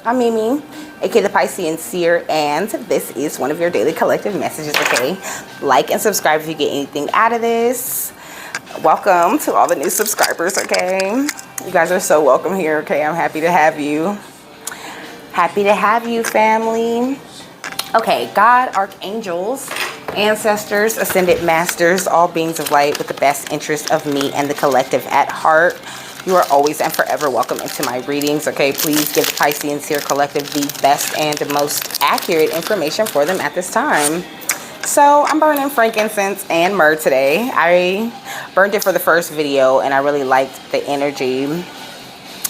I'm Mimi, aka the Piscean Seer, and this is one of your daily collective messages, okay? Like and subscribe if you get anything out of this. Welcome to all the new subscribers, okay? You guys are so welcome here, okay? I'm happy to have you. Happy to have you, family. Okay, God, archangels, ancestors, ascended masters, all beings of light with the best interest of me and the collective at heart. You are always and forever welcome into my readings, okay? Please give the Piscean Seer Collective the best and most accurate information for them at this time. So I'm burning frankincense and myrrh today. I burned it for the first video and I really liked the energy.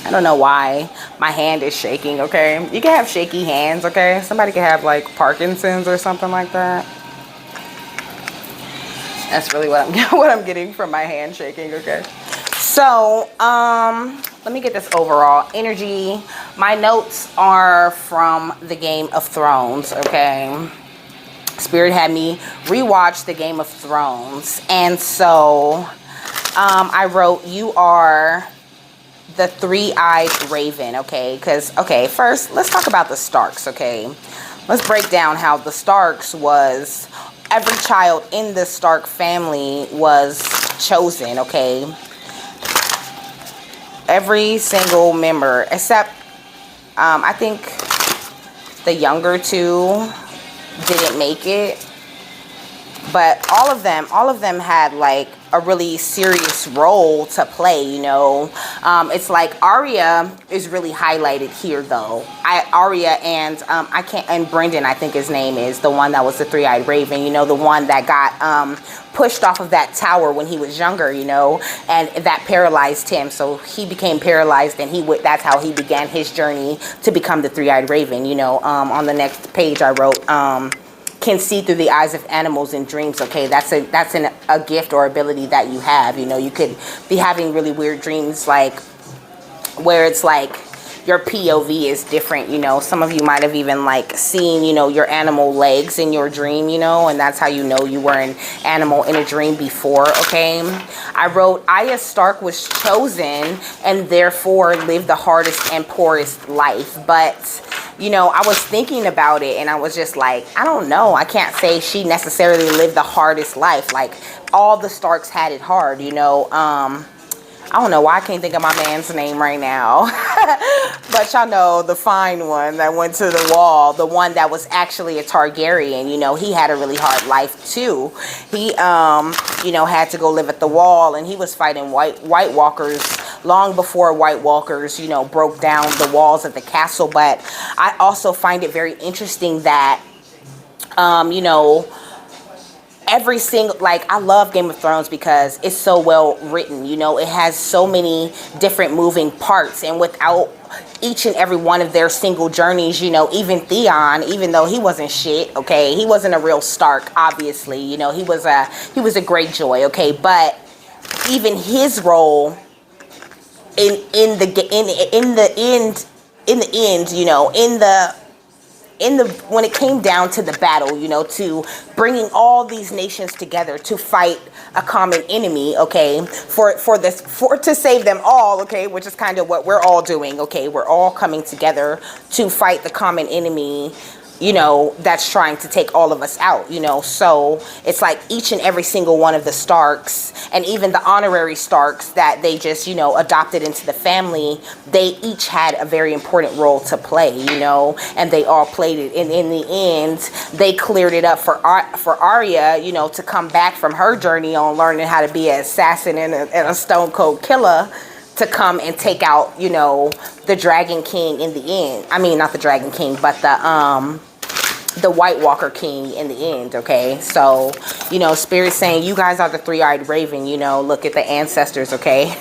I don't know why my hand is shaking, okay? You can have shaky hands, okay? Somebody can have like Parkinson's or something like that. That's really what I'm getting from my hand shaking, okay? So, let me get this overall energy. My notes are from the Game of Thrones, okay? Spirit had me rewatch the Game of Thrones. And so, I wrote, you are the three-eyed raven, okay? Because, okay, first, let's talk about the Starks, okay? Let's break down how the Starks was, every child in the Stark family was chosen, okay? Every single member, except, I think the younger two didn't make it. But all of them had like a really serious role to play, you know. It's like Arya is really highlighted here, though. Arya and and Brendan, I think his name is, the one that was the three-eyed raven, you know, the one that got pushed off of that tower when he was younger, you know, and that paralyzed him. So he became paralyzed, and that's how he began his journey to become the three-eyed raven, you know. On the next page, I wrote, can see through the eyes of animals in dreams, okay? That's a gift or ability that you have, you know. You could be having really weird dreams, like where it's like your POV is different, you know. Some of you might have even like seen, you know, your animal legs in your dream, you know, and that's how you know you were an animal in a dream before, okay? I wrote, Arya Stark was chosen and therefore lived the hardest and poorest life. But you know, I was thinking about it and I was just like, I don't know. I can't say she necessarily lived the hardest life. Like, all the Starks had it hard, you know. I don't know why I can't think of my man's name right now. But y'all know, the fine one that went to the wall, the one that was actually a Targaryen, you know, he had a really hard life too. He, you know, had to go live at the wall, and he was fighting White Walkers long before White Walkers, you know, broke down the walls of the castle. But I also find it very interesting that, you know, every single, like, I love Game of Thrones because it's so well written, you know. It has so many different moving parts, and without each and every one of their single journeys, you know, even Theon, even though he wasn't shit, okay, he wasn't a real Stark, obviously, you know, he was a Greyjoy, okay, but even his role in the end, you know, when it came down to the battle, you know, to bringing all these nations together to fight a common enemy, okay, to save them all, okay, which is kind of what we're all doing, okay, we're all coming together to fight the common enemy, you know, that's trying to take all of us out, you know. So it's like each and every single one of the Starks, and even the honorary Starks that they just, you know, adopted into the family, they each had a very important role to play, you know, and they all played it. And in the end, they cleared it up for Arya, you know, to come back from her journey on learning how to be an assassin and a stone cold killer, to come and take out, you know, the Dragon King in the end. I mean, not the Dragon King, but the White Walker King in the end, okay? So, you know, Spirit's saying you guys are the three-eyed raven, you know. Look at the ancestors, okay?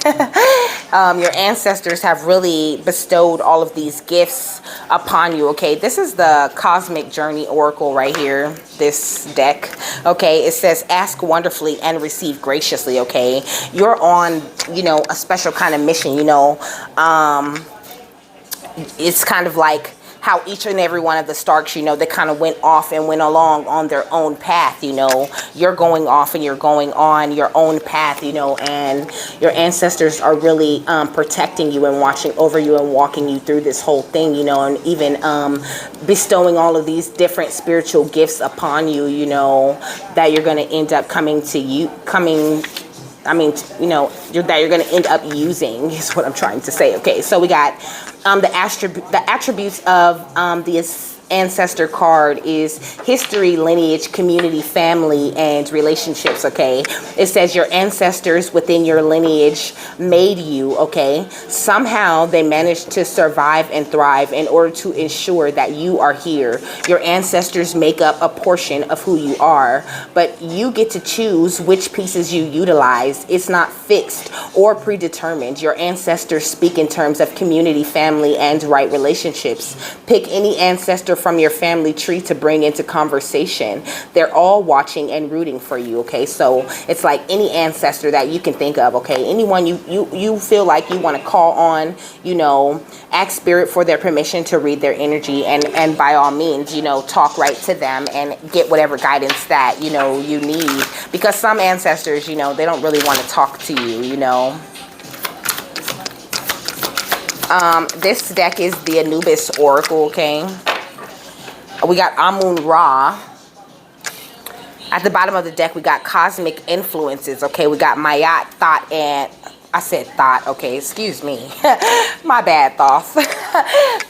Your ancestors have really bestowed all of these gifts upon you, okay? This is the Cosmic Journey Oracle right here, this deck, okay? It says, ask wonderfully and receive graciously, okay? You're on, you know, a special kind of mission, you know. It's kind of like how each and every one of the Starks, you know, they kind of went off and went along on their own path, you know. You're going off and you're going on your own path, you know, and your ancestors are really protecting you and watching over you and walking you through this whole thing, you know, and even bestowing all of these different spiritual gifts upon you, you know, that you're going to end up you know, that you're going to end up using is what I'm trying to say. Okay, so we got the attributes of the ancestor card is history, lineage, community, family, and relationships. Okay, it says your ancestors within your lineage made you. Okay, somehow they managed to survive and thrive in order to ensure that you are here. Your ancestors make up a portion of who you are, but you get to choose which pieces you utilize. It's not fixed or predetermined. Your ancestors speak in terms of community, family, and right relationships. Pick any ancestor from your family tree to bring into conversation. They're all watching and rooting for you. Okay, so it's like any ancestor that you can think of. Okay, anyone you feel like you want to call on, you know, ask spirit for their permission to read their energy, and by all means, you know, talk right to them and get whatever guidance that, you know, you need, because some ancestors, you know, they don't really want to talk to you, you know. This deck is the Anubis Oracle. Okay, we got Amun Ra. At the bottom of the deck, we got Cosmic Influences. Okay, we got Mayat, Thought, and I said thought. Okay, excuse me. My bad, thoughts.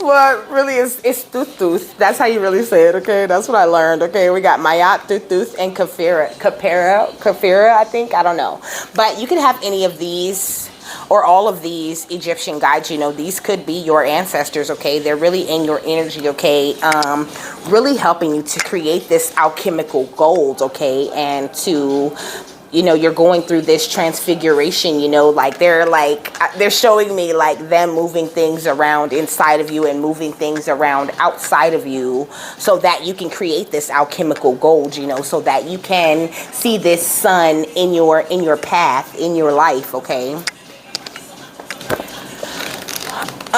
Well, really, it's Thuth. That's how you really say it. Okay, that's what I learned. Okay, we got Mayat, Thuth, and Kafira, I think. I don't know. But you can have any of these or all of these Egyptian guides. You know, these could be your ancestors. Okay, they're really in your energy. Okay, really helping you to create this alchemical gold. Okay, and to, you know, you're going through this transfiguration, you know, like they're showing me like them moving things around inside of you and moving things around outside of you so that you can create this alchemical gold, you know, so that you can see this sun in your path, in your life. Okay.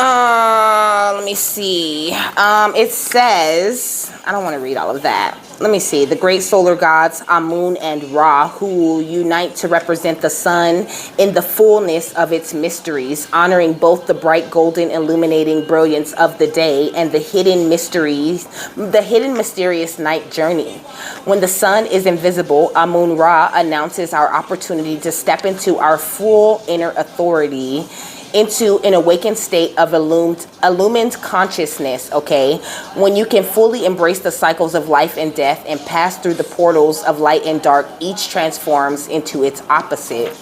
Let me see. It says, I don't want to read all of that. Let me see. The great solar gods, Amun and Ra, who unite to represent the sun in the fullness of its mysteries, honoring both the bright golden illuminating brilliance of the day and the hidden mysterious night journey. When the sun is invisible, Amun Ra announces our opportunity to step into our full inner authority, into an awakened state of illumined consciousness. Okay, when you can fully embrace the cycles of life and death and pass through the portals of light and dark, each transforms into its opposite.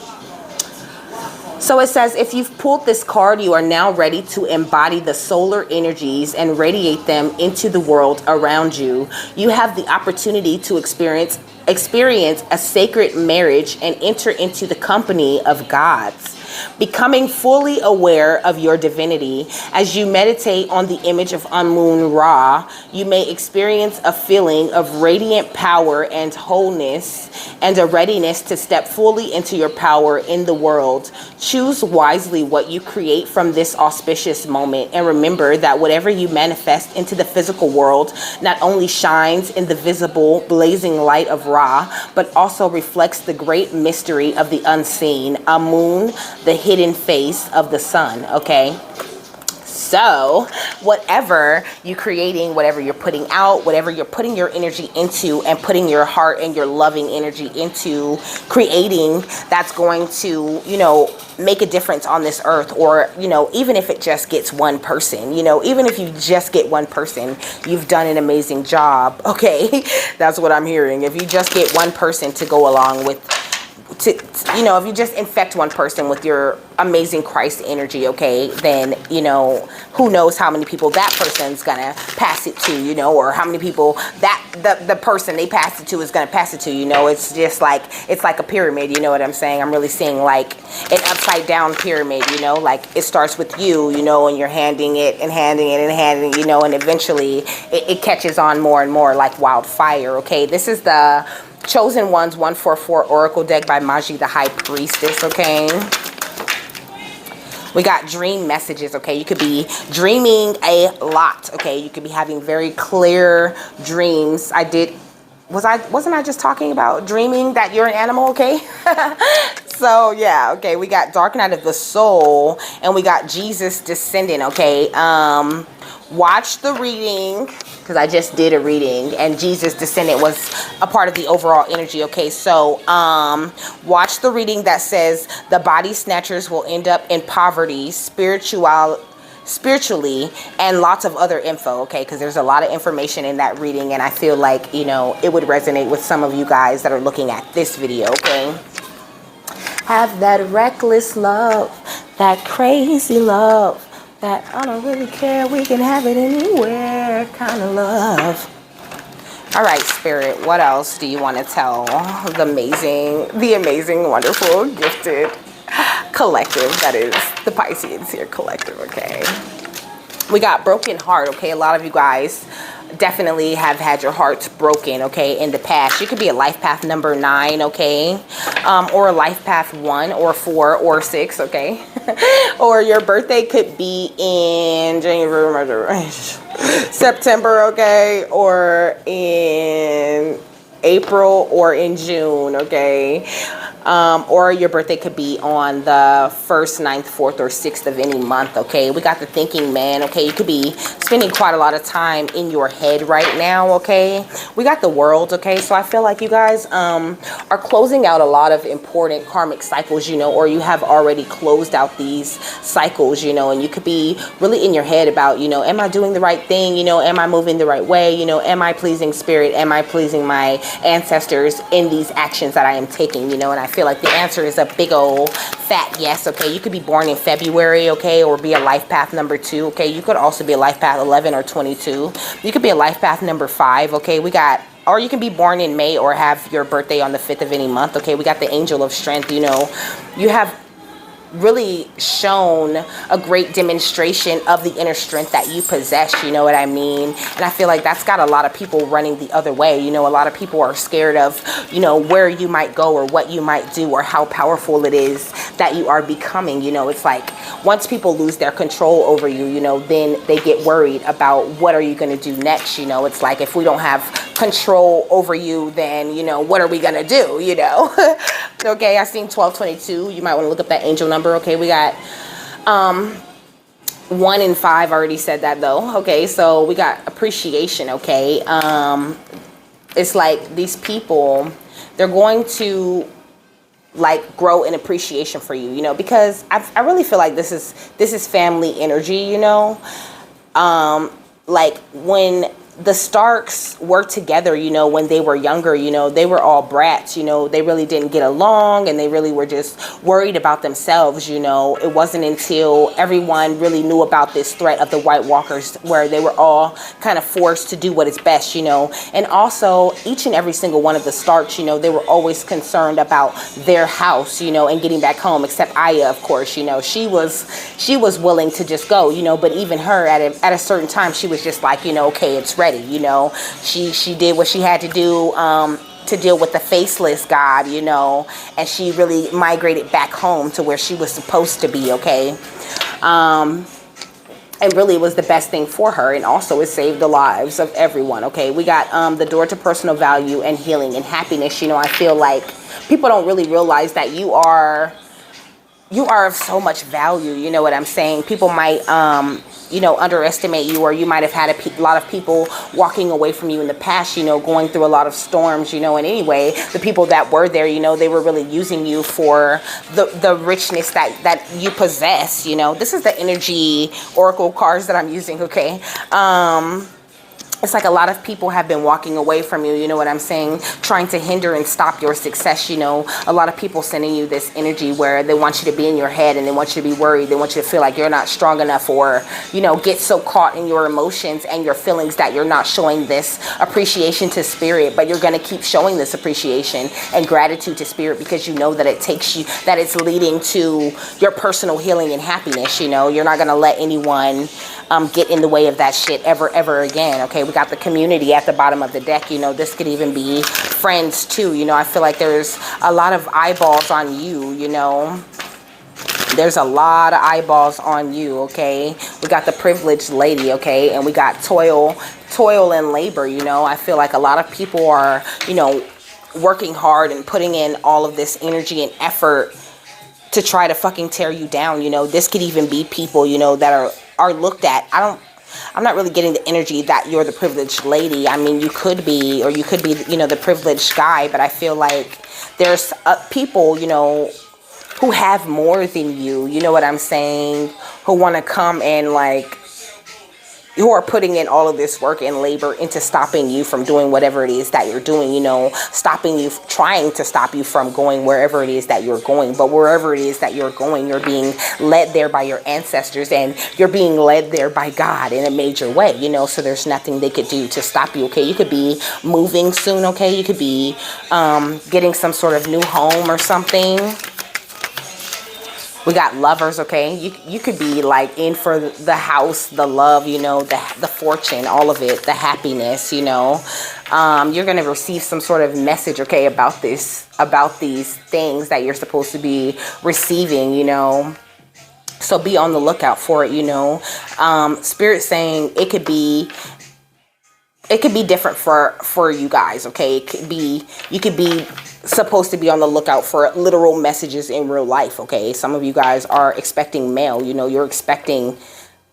So it says, if you've pulled this card, you are now ready to embody the solar energies and radiate them into the world around you. You have the opportunity to experience a sacred marriage and enter into the company of gods. Becoming fully aware of your divinity, as you meditate on the image of Amun Ra, you may experience a feeling of radiant power and wholeness and a readiness to step fully into your power in the world. Choose wisely what you create from this auspicious moment, and remember that whatever you manifest into the physical world not only shines in the visible, blazing light of Ra, but also reflects the great mystery of the unseen, Amun, the hidden face of the sun. Okay, so whatever you're creating, whatever you're putting out, whatever you're putting your energy into and putting your heart and your loving energy into creating, that's going to, you know, make a difference on this earth. Or, you know, even if it just gets one person, you know, even if you just get one person, you've done an amazing job. Okay, that's what I'm hearing. If you just get one person to go along with, you know, if you just infect one person with your amazing Christ energy, okay, then, you know, who knows how many people that person's gonna pass it to, you know, or how many people that the person they pass it to is gonna pass it to, you know. It's just like, it's like a pyramid, you know what I'm saying? I'm really seeing like an upside down pyramid, you know, like it starts with you, you know, and you're handing it and handing it and handing it, you know, and eventually it catches on more and more like wildfire. Okay, this is the Chosen Ones 144 Oracle deck by Maji the High Priestess. Okay, We got dream messages, okay? You could be dreaming a lot, okay? You could be having very clear dreams. Wasn't I just talking about dreaming that you're an animal, okay? So yeah, okay, we got dark night of the soul, and we got Jesus descending, okay? Watch the reading, because I just did a reading, and Jesus descendant was a part of the overall energy, okay? So watch the reading that says the body snatchers will end up in poverty, spiritually, and lots of other info, okay? Because there's a lot of information in that reading, and I feel like, you know, it would resonate with some of you guys that are looking at this video, okay? Have that reckless love, that crazy love, that I don't really care, we can have it anywhere kind of love. All right, Spirit, what else do you want to tell the amazing, wonderful, gifted collective that is the Pisces here collective, okay? We got broken heart, okay? A lot of you guys definitely have had your hearts broken, okay, in the past. You could be a life path number 9, okay? Or a life path 1 or 4 or 6, okay? Or your birthday could be in January, September, okay? Or in April or in June, okay? Or your birthday could be on the 1st, 9th, 4th, or 6th of any month, okay? We got the thinking man, okay? You could be spending quite a lot of time in your head right now, okay? We got the world, okay? So I feel like you guys are closing out a lot of important karmic cycles, you know, or you have already closed out these cycles, you know, and you could be really in your head about, you know, am I doing the right thing? You know, am I moving the right way? You know, am I pleasing spirit? Am I pleasing my ancestors in these actions that I am taking, you know? And I feel like the answer is a big old fat yes, okay? You could be born in February, okay, or be a life path number 2, okay? You could also be a life path 11 or 22. You could be a life path number 5, okay? We got, or you can be born in May or have your birthday on the 5th of any month, okay? We got the angel of strength, you know. You have really shown a great demonstration of the inner strength that you possess, you know what I mean? And I feel like that's got a lot of people running the other way. You know, a lot of people are scared of, you know, where you might go or what you might do or how powerful it is that you are becoming. You know, it's like once people lose their control over you, you know, then they get worried about what are you going to do next. You know, it's like if we don't have control over you, then, you know, what are we going to do, you know? Okay, I seen 1222. You might want to look up that angel number. Okay, we got 1 and 5. Already said that though. Okay, so we got appreciation. Okay, it's like these people, they're going to like grow in appreciation for you, you know, because I really feel like this is family energy, you know. Like when the Starks were together, you know, when they were younger, you know, they were all brats, you know, they really didn't get along and they really were just worried about themselves, you know. It wasn't until everyone really knew about this threat of the White Walkers where they were all kind of forced to do what is best, you know. And also each and every single one of the Starks, you know, they were always concerned about their house, you know, and getting back home, except Aya, of course, you know, she was willing to just go, you know, but even her at a certain time, she was just like, you know, okay, it's ready. You know, she did what she had to do to deal with the faceless God, you know, and she really migrated back home to where she was supposed to be, okay? And really it was the best thing for her, and also it saved the lives of everyone, okay? We got the door to personal value and healing and happiness. You know, I feel like people don't really realize that you are of so much value, you know what I'm saying? People might you know, underestimate you, or you might have had a lot of people walking away from you in the past, you know, going through a lot of storms, you know. And anyway, the people that were there, you know, they were really using you for the richness that you possess, you know. This is the energy oracle cards that I'm using, okay? It's like a lot of people have been walking away from you, you know what I'm saying, trying to hinder and stop your success, you know. A lot of people sending you this energy where they want you to be in your head and they want you to be worried. They want you to feel like you're not strong enough, or, you know, get so caught in your emotions and your feelings that you're not showing this appreciation to spirit. But you're going to keep showing this appreciation and gratitude to spirit, because you know that it takes you, that it's leading to your personal healing and happiness, you know. You're not going to let anyone get in the way of that shit ever again, okay? We got the community at the bottom of the deck, you know. This could even be friends too, you know. I feel like there's a lot of eyeballs on you, you know. There's a lot of eyeballs on you, okay? We got the privileged lady, okay? And we got toil and labor, you know? I feel like a lot of people are, you know, working hard and putting in all of this energy and effort to try to fucking tear you down, you know? This could even be people, you know, that are looked at. I'm not really getting the energy that you're the privileged lady. I mean, you could be, or you could be, you know, the privileged guy, but I feel like there's people, you know, who have more than you know what I'm saying, who want to come and like, who are putting in all of this work and labor into stopping you from doing whatever it is that you're doing, you know, stopping you, trying to stop you from going wherever it is that you're going. But wherever it is that you're going, you're being led there by your ancestors, and you're being led there by God in a major way, you know, so there's nothing they could do to stop you, okay? You could be moving soon, okay? You could be getting some sort of new home or something. We got lovers, okay? You could be like in for the house, the love, you know, the fortune, all of it, the happiness, you know. You're going to receive some sort of message, okay, about these things that you're supposed to be receiving, you know. So be on the lookout for it, you know. Spirit saying it could be different for you guys, okay? You could be supposed to be on the lookout for literal messages in real life, okay? Some of you guys are expecting mail, you know, you're expecting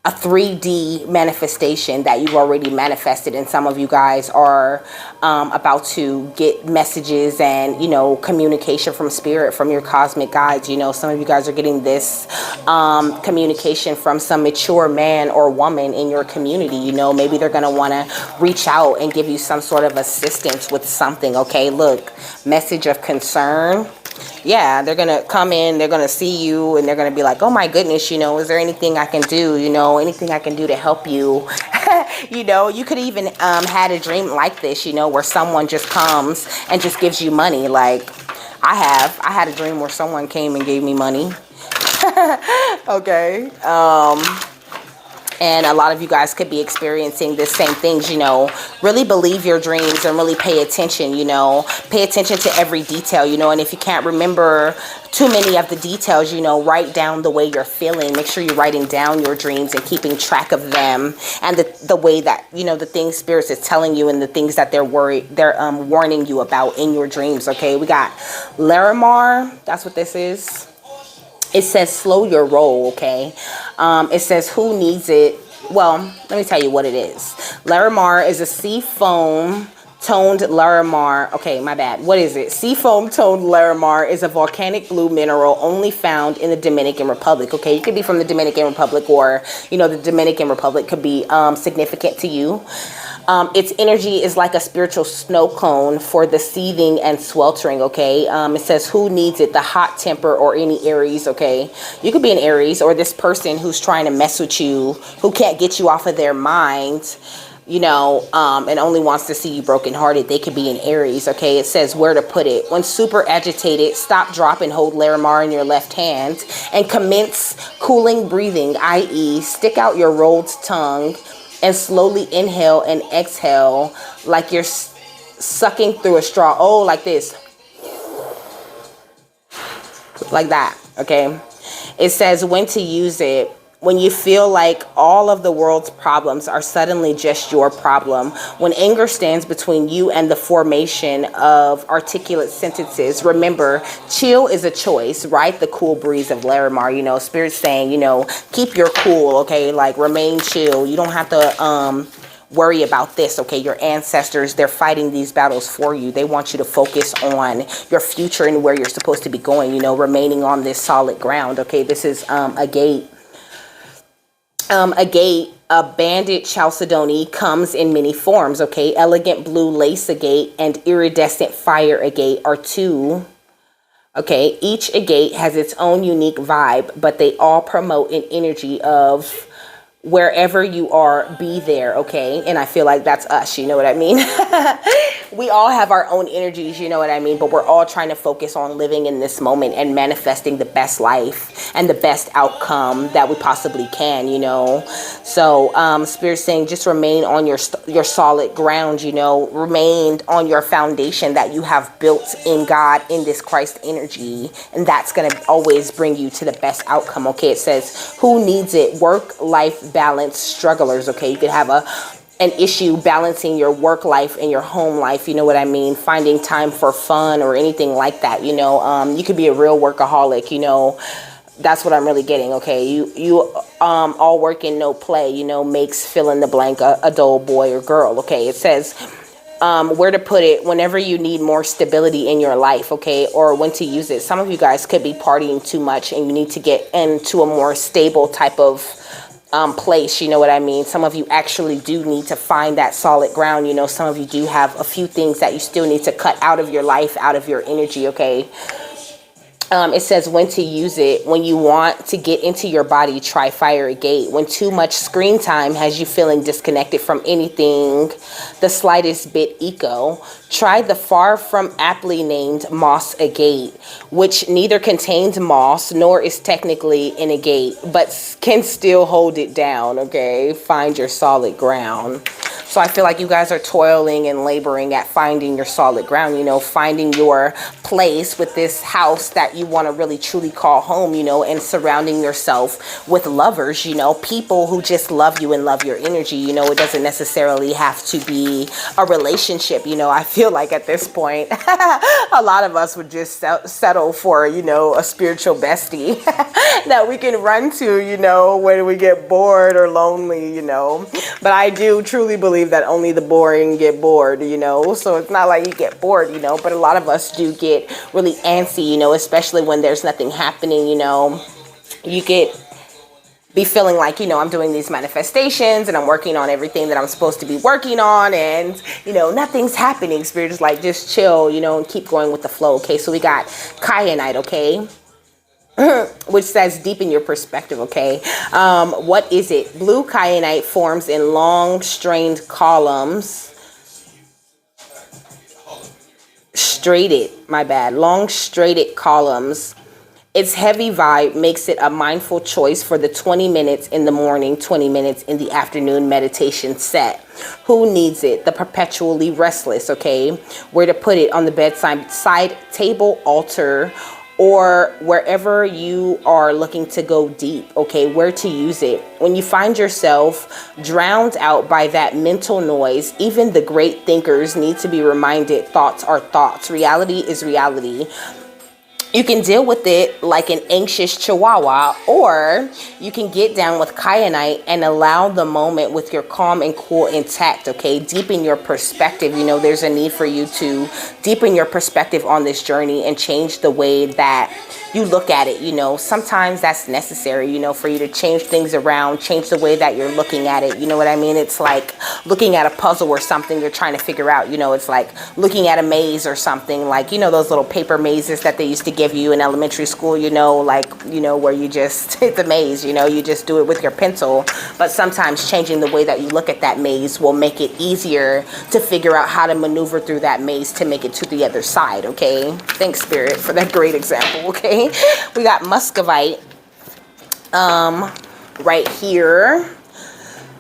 a 3D manifestation that you've already manifested, and some of you guys are about to get messages and, you know, communication from spirit, from your cosmic guides. You know, some of you guys are getting this communication from some mature man or woman in your community. You know, maybe they're going to want to reach out and give you some sort of assistance with something, okay? Look, message of concern. Yeah, they're going to come in, they're going to see you, and they're going to be like, oh my goodness, you know, is there anything I can do, you know, anything I can do to help you? You know, you could even had a dream like this, you know, where someone just comes and just gives you money. Like I had a dream where someone came and gave me money. Okay. And a lot of you guys could be experiencing the same things, you know. Really believe your dreams and really pay attention, you know. Pay attention to every detail, you know. And if you can't remember too many of the details, you know, write down the way you're feeling. Make sure you're writing down your dreams and keeping track of them, and the way that, you know, the things spirits is telling you and the things that they're warning you about in your dreams, okay? We got Larimar. That's what this is. It says slow your roll, okay? It says who needs it? Well, let me tell you what it is. Larimar is a sea foam toned Larimar. Okay, my bad. What is it? Sea foam toned Larimar is a volcanic blue mineral only found in the Dominican Republic. Okay, you could be from the Dominican Republic, or, you know, the Dominican Republic could be significant to you. Its energy is like a spiritual snow cone for the seething and sweltering, okay? It says who needs it? The hot temper or any Aries, okay? You could be an Aries, or this person who's trying to mess with you, who can't get you off of their mind, you know, and only wants to see you brokenhearted. They could be an Aries, okay? It says where to put it. When super agitated, stop, drop, and hold Larimar in your left hand and commence cooling breathing, i.e. stick out your rolled tongue and slowly inhale and exhale like you're sucking through a straw. Oh, like this. Like that, okay? It says when to use it. When you feel like all of the world's problems are suddenly just your problem. When anger stands between you and the formation of articulate sentences. Remember, chill is a choice, right? The cool breeze of Larimar, you know, Spirit's saying, you know, keep your cool, okay? Like remain chill. You don't have to worry about this, okay? Your ancestors, they're fighting these battles for you. They want you to focus on your future and where you're supposed to be going, you know, remaining on this solid ground, okay? This is a gate. A banded chalcedony comes in many forms, okay? Elegant blue lace agate and iridescent fire agate are two, okay? Each agate has its own unique vibe, but they all promote an energy of wherever you are, be there, okay? And I feel like that's us, you know what I mean? We all have our own energies, you know what I mean? But we're all trying to focus on living in this moment and manifesting the best life and the best outcome that we possibly can, you know? So Spirit's saying just remain on your solid ground, you know? Remain on your foundation that you have built in God, in this Christ energy. And that's going to always bring you to the best outcome, okay? It says, who needs it? Work-life balance strugglers, okay? You could have an issue balancing your work life and your home life, you know what I mean? Finding time for fun or anything like that, you know? You could be a real workaholic, you know? That's what I'm really getting, okay? You all work and no play, you know, makes fill in the blank a dull boy or girl, okay? It says where to put it whenever you need more stability in your life, okay? Or when to use it. Some of you guys could be partying too much and you need to get into a more stable type of place, you know what I mean? Some of you actually do need to find that solid ground, you know? Some of you do have a few things that you still need to cut out of your life, out of your energy, okay? It says when to use it. When you want to get into your body, try fire a gate. When too much screen time has you feeling disconnected from anything, the slightest bit eco, try the far from aptly named moss agate, which neither contains moss nor is technically in a gate, but can still hold it down, okay? Find your solid ground. So I feel like you guys are toiling and laboring at finding your solid ground, you know, finding your place with this house that you want to really truly call home, you know, and surrounding yourself with lovers, you know, people who just love you and love your energy. You know, it doesn't necessarily have to be a relationship. You know, I feel like at this point, a lot of us would just settle for, you know, a spiritual bestie that we can run to, you know, when we get bored or lonely, you know. But I do truly believe that only the boring get bored, you know. So it's not like you get bored, you know, but a lot of us do get really antsy, you know, especially when there's nothing happening, you know. You be feeling like, you know, I'm doing these manifestations and I'm working on everything that I'm supposed to be working on, and, you know, nothing's happening. Spirit is like, just chill, you know, and keep going with the flow, okay? So we got kyanite, okay? Which says deepen your perspective, okay? What is it? Blue kyanite forms in long strained columns. Long straighted columns. Its heavy vibe makes it a mindful choice for the 20 minutes in the morning, 20 minutes in the afternoon meditation set. Who needs it? The perpetually restless, okay? Where to put it? On the bedside table, altar, or wherever you are looking to go deep, okay? Where to use it? When you find yourself drowned out by that mental noise, even the great thinkers need to be reminded thoughts are thoughts. Reality is reality. You can deal with it like an anxious chihuahua, or you can get down with kyanite and allow the moment with your calm and cool intact, okay? Deepen your perspective. You know, there's a need for you to deepen your perspective on this journey and change the way that you look at it, you know. Sometimes that's necessary, you know, for you to change things around, change the way that you're looking at it. You know what I mean? It's like looking at a puzzle or something you're trying to figure out, you know. It's like looking at a maze or something, like, you know, those little paper mazes that they used to give you in elementary school, you know, like, you know, where you just, it's a maze, you know, you just do it with your pencil. But sometimes changing the way that you look at that maze will make it easier to figure out how to maneuver through that maze to make it to the other side, okay? Thanks, Spirit, for that great example, okay? We got muscovite right here.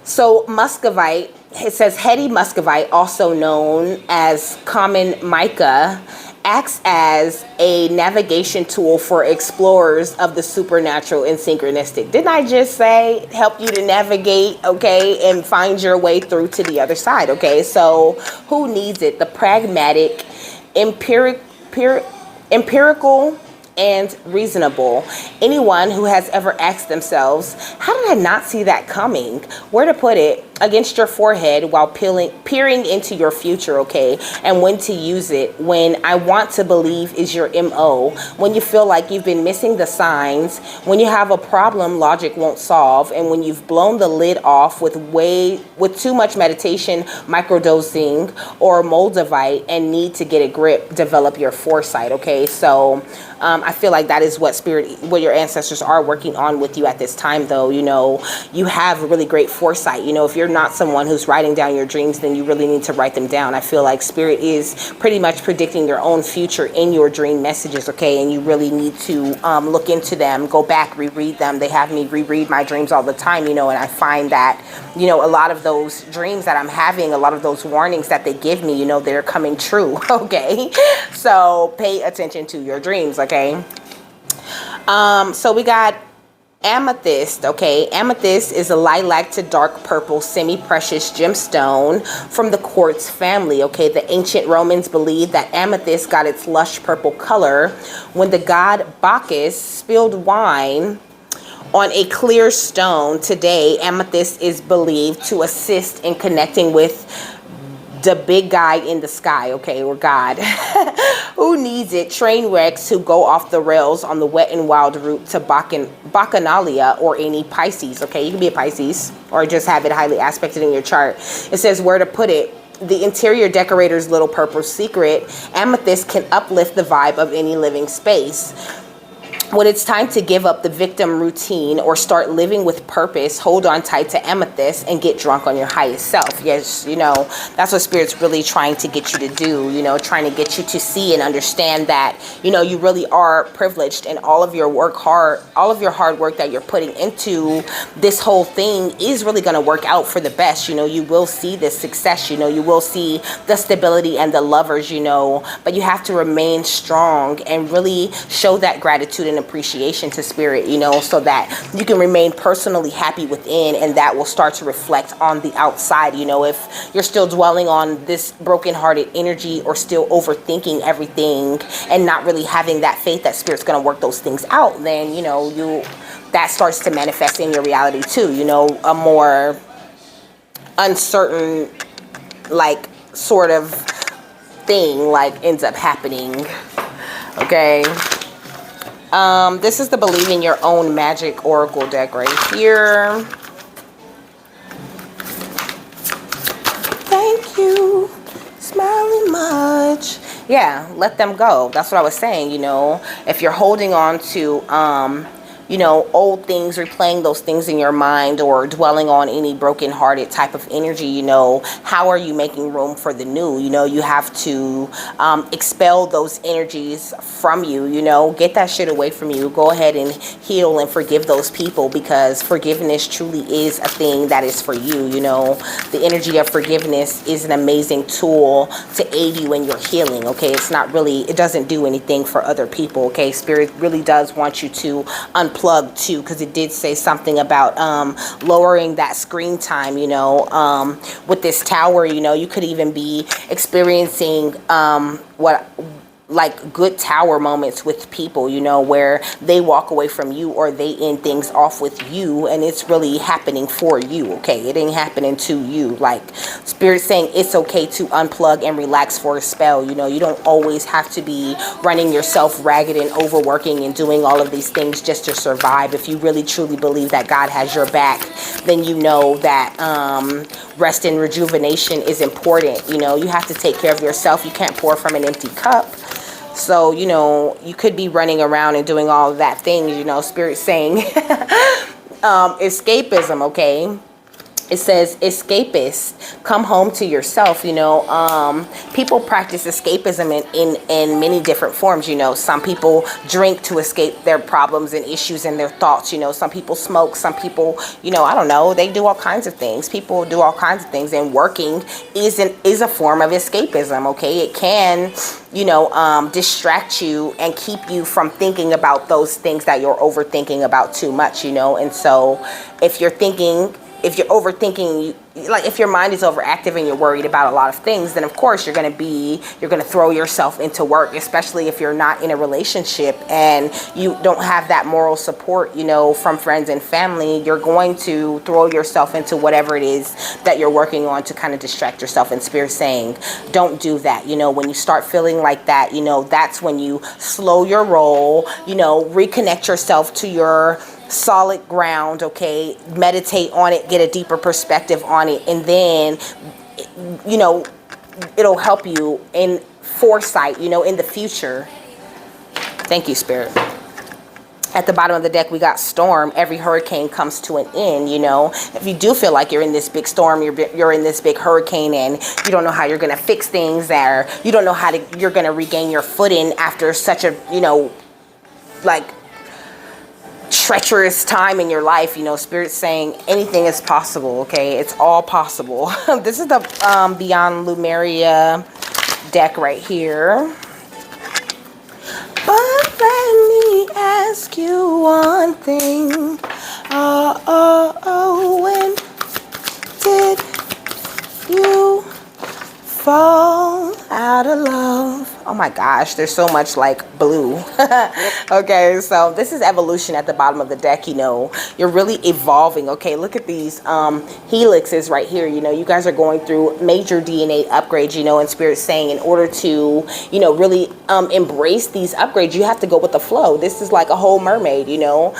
So muscovite, it says heady muscovite, also known as common mica, acts as a navigation tool for explorers of the supernatural and synchronistic. Didn't I just say help you to navigate, okay, and find your way through to the other side, okay? So who needs it? The pragmatic, empirical, and reasonable. Anyone who has ever asked themselves, how did I not see that coming? Where to put it? against your forehead while peering into your future, okay? And when to use it. When I want to believe is your MO. When you feel like you've been missing the signs. When you have a problem logic won't solve. And when you've blown the lid off with too much meditation, microdosing, or moldavite and need to get a grip, develop your foresight, okay? So I feel like that is what your ancestors are working on with you at this time, though. You know, you have really great foresight. You know, if you're not someone who's writing down your dreams, then you really need to write them down. I feel like spirit is pretty much predicting your own future in your dream messages, okay? And you really need to look into them, go back, reread them. They have me reread my dreams all the time, you know, and I find that, you know, a lot of those dreams that I'm having, a lot of those warnings that they give me, you know, they're coming true, okay? So pay attention to your dreams, okay? So we got amethyst, okay? Amethyst is a lilac to dark purple semi-precious gemstone from the quartz family, okay? The ancient Romans believed that amethyst got its lush purple color when the god Bacchus spilled wine on a clear stone. Today, amethyst is believed to assist in connecting with the big guy in the sky, okay, or God. Who needs it? Train wrecks who go off the rails on the wet and wild route to Bacchanalia or any Pisces, okay? You can be a Pisces or just have it highly aspected in your chart. It says where to put it. The interior decorator's little purple secret, amethyst can uplift the vibe of any living space. When it's time to give up the victim routine or start living with purpose, hold on tight to amethyst and get drunk on your highest self. Yes, you know, that's what spirit's really trying to get you to do, you know, trying to get you to see and understand that, you know, you really are privileged and all of your hard work that you're putting into this whole thing is really going to work out for the best. You know, you will see this success, you know, you will see the stability and the lovers, you know, but you have to remain strong and really show that gratitude and appreciation to spirit, you know, so that you can remain personally happy within, and that will start to reflect on the outside. You know, if you're still dwelling on this brokenhearted energy or still overthinking everything and not really having that faith that spirit's going to work those things out, then, you know, that starts to manifest in your reality too, you know, a more uncertain, like, sort of thing, like, ends up happening, okay? This is the Believe in Your Own Magic Oracle deck right here. Thank you. Smiling much. Yeah, let them go. That's what I was saying, you know. If you're holding on to, you know, old things, replaying those things in your mind or dwelling on any broken-hearted type of energy, you know, how are you making room for the new? You know, you have to expel those energies from you, you know, get that shit away from you. Go ahead and heal and forgive those people, because forgiveness truly is a thing that is for you, you know. The energy of forgiveness is an amazing tool to aid you in your healing, okay? It's not really, it doesn't do anything for other people, okay? Spirit really does want you to unplug too, because it did say something about lowering that screen time, you know, with this tower. You know, you could even be experiencing like good tower moments with people, you know, where they walk away from you or they end things off with you, and it's really happening for you, okay? It ain't happening to you. Like, spirit saying it's okay to unplug and relax for a spell. You know, you don't always have to be running yourself ragged and overworking and doing all of these things just to survive. If you really truly believe that God has your back, then you know that rest and rejuvenation is important. You know, you have to take care of yourself. You can't pour from an empty cup. So, you know, you could be running around and doing all of that thing, you know, spirit saying escapism, okay? It says escapist, come home to yourself, you know. People practice escapism in many different forms, you know. Some people drink to escape their problems and issues and their thoughts, you know. Some people smoke, some people, you know, I don't know, they do all kinds of things. People do all kinds of things, and working is a form of escapism, okay? It can, you know, distract you and keep you from thinking about those things that you're overthinking about too much, you know. And so if you're thinking if you're overthinking, like if your mind is overactive and you're worried about a lot of things, then of course you're going to throw yourself into work, especially if you're not in a relationship and you don't have that moral support, you know, from friends and family. You're going to throw yourself into whatever it is that you're working on to kind of distract yourself. And Spirit saying, don't do that. You know, when you start feeling like that, you know, that's when you slow your roll, you know, reconnect yourself to your solid ground, okay? Meditate on it, get a deeper perspective on it, and then, you know, it'll help you in foresight, you know, in the future. Thank you, Spirit. At the bottom of the deck, we got storm. Every hurricane comes to an end, you know. If you do feel like you're in this big storm, you're in this big hurricane, and you don't know how you're going to fix things, or you don't know how you're going to regain your footing after such a, you know, like, treacherous time in your life, you know, Spirit's saying anything is possible, okay? It's all possible. This is the Beyond Lumeria deck right here. But let me ask you one thing. When did you fall out of love? Oh my gosh, there's so much like blue. Okay, so this is evolution at the bottom of the deck, you know. You're really evolving, okay? Look at these helixes right here, you know. You guys are going through major DNA upgrades, you know, and Spirit's saying in order to, you know, really embrace these upgrades, you have to go with the flow. This is like a whole mermaid, you know.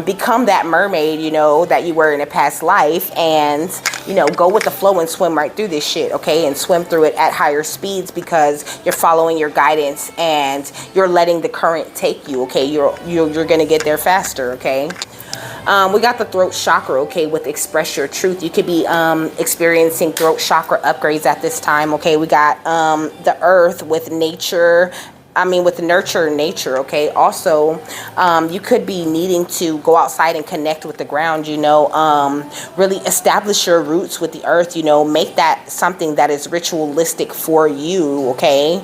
Become that mermaid, you know, that you were in a past life, and, you know, go with the flow and swim right through this shit, okay? And swim through it at higher speeds because you're following your guidance and you're letting the current take you, okay? You're gonna get there faster, okay? We got the throat chakra, okay, with express your truth. You could be experiencing throat chakra upgrades at this time, okay? We got the earth with nature. With nurture nature, okay? Also, you could be needing to go outside and connect with the ground, you know, really establish your roots with the earth, you know, make that something that is ritualistic for you, okay?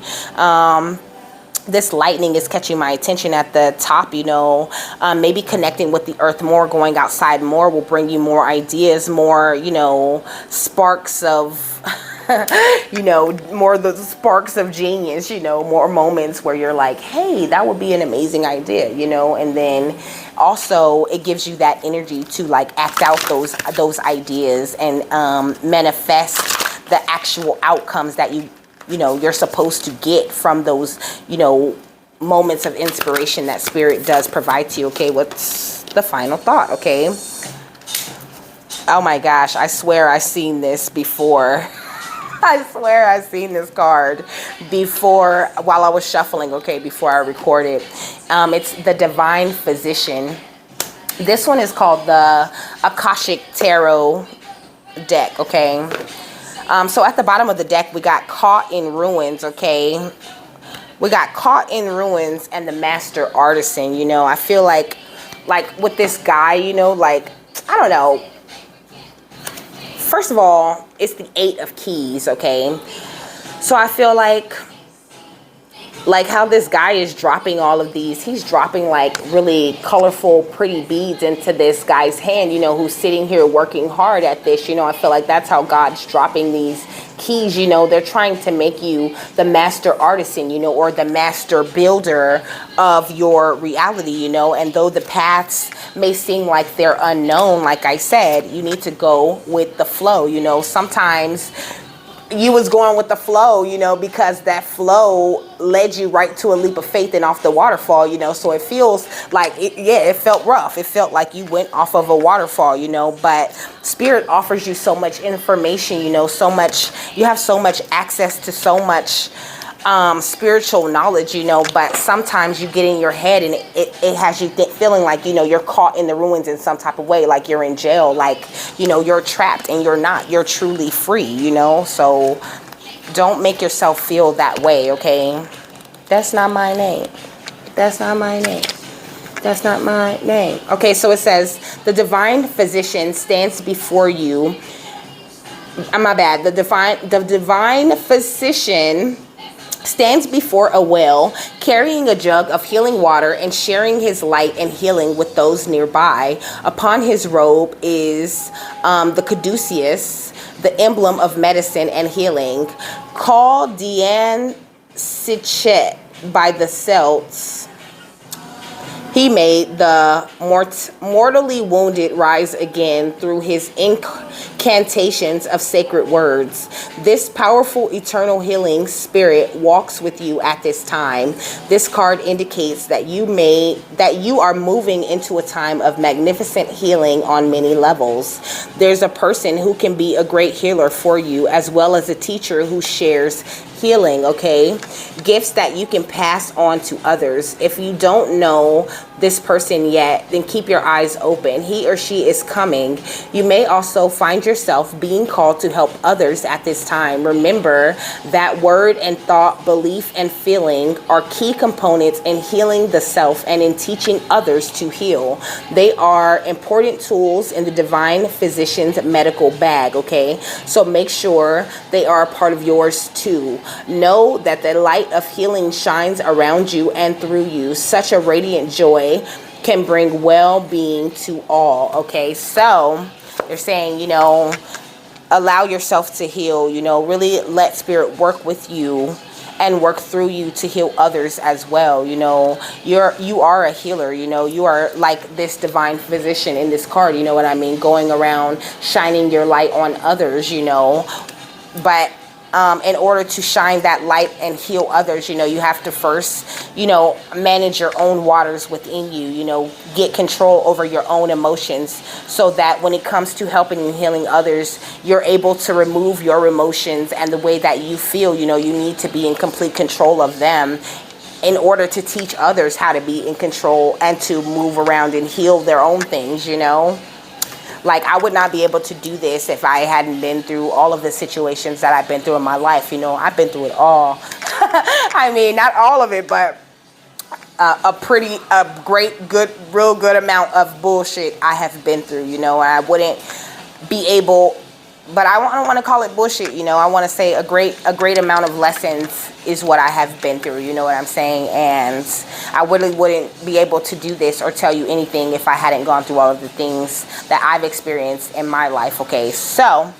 This lightning is catching my attention at the top, you know. Maybe connecting with the earth more, going outside more will bring you more ideas, more, you know, sparks of... you know, more of the sparks of genius, you know, more moments where you're like, hey, that would be an amazing idea, you know. And then also it gives you that energy to like act out those ideas and manifest the actual outcomes that you know you're supposed to get from those, you know, moments of inspiration that Spirit does provide to you. Okay, what's the final thought? Okay, oh my gosh, I swear I've seen this before. I swear I've seen this card before while I was shuffling, okay, before I recorded. It's the Divine Physician. This one is called the Akashic Tarot deck, okay? So at the bottom of the deck, we got Caught in Ruins, okay? We got Caught in Ruins and the Master Artisan, you know. I feel like with this guy, you know, like, I don't know. First of all, it's the 8 of Keys, okay? So I feel like how this guy is dropping all of these, he's dropping like really colorful, pretty beads into this guy's hand, you know, who's sitting here working hard at this, you know. I feel like that's how God's dropping these keys, you know. They're trying to make you the master artisan, you know, or the master builder of your reality, you know. And though the paths may seem like they're unknown, like I said, you need to go with the flow, you know. Sometimes you was going with the flow, you know, because that flow led you right to a leap of faith and off the waterfall, you know. So it feels like, it felt rough. It felt like you went off of a waterfall, you know, but Spirit offers you so much information, you know, so much, you have so much access to so much spiritual knowledge, you know, but sometimes you get in your head and it has you feeling like, you know, you're caught in the ruins in some type of way, like you're in jail, like, you know, you're trapped, and you're not, you're truly free, you know. So don't make yourself feel that way, okay? That's not my name. That's not my name. That's not my name. Okay, so it says the Divine Physician stands before you. My bad. The divine physician stands before a well, carrying a jug of healing water and sharing his light and healing with those nearby. Upon his robe is the caduceus, the emblem of medicine and healing, called Dian Sichet by the Celts. He made the mortally wounded rise again through his incantations of sacred words. This powerful eternal healing spirit walks with you at this time. This card indicates that you are moving into a time of magnificent healing on many levels. There's a person who can be a great healer for you, as well as a teacher who shares healing, okay? Gifts that you can pass on to others. If you don't know this person yet, then keep your eyes open. He or she is coming. You may also find yourself being called to help others at this time. Remember that word and thought, belief and feeling are key components in healing the self and in teaching others to heal. They are important tools in the divine physician's medical bag, okay? So make sure they are a part of yours too. Know that the light of healing shines around you and through you. Such a radiant joy can bring well-being to all, okay? So they're saying, you know, allow yourself to heal, you know, really let spirit work with you and work through you to heal others as well. You know, you are a healer, you know, you are like this divine physician in this card, you know what I mean, going around shining your light on others, you know. But in order to shine that light and heal others, you know, you have to first, you know, manage your own waters within you, you know, get control over your own emotions, so that when it comes to helping and healing others, you're able to remove your emotions and the way that you feel. You know, you need to be in complete control of them in order to teach others how to be in control and to move around and heal their own things, you know. Like, I would not be able to do this if I hadn't been through all of the situations that I've been through in my life. You know, I've been through it all. I mean, not all of it, but a great, good, real good amount of bullshit I have been through, you know. And I wouldn't be able, but I don't want to call it bullshit, you know. I want to say a great amount of lessons is what I have been through, you know what I'm saying? And I really wouldn't be able to do this or tell you anything if I hadn't gone through all of the things that I've experienced in my life, okay? So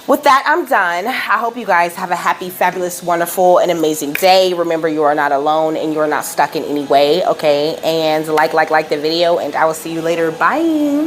with that, I'm done. I hope you guys have a happy, fabulous, wonderful, and amazing day. Remember, you are not alone and you're not stuck in any way, okay? And like the video, and I will see you later. Bye.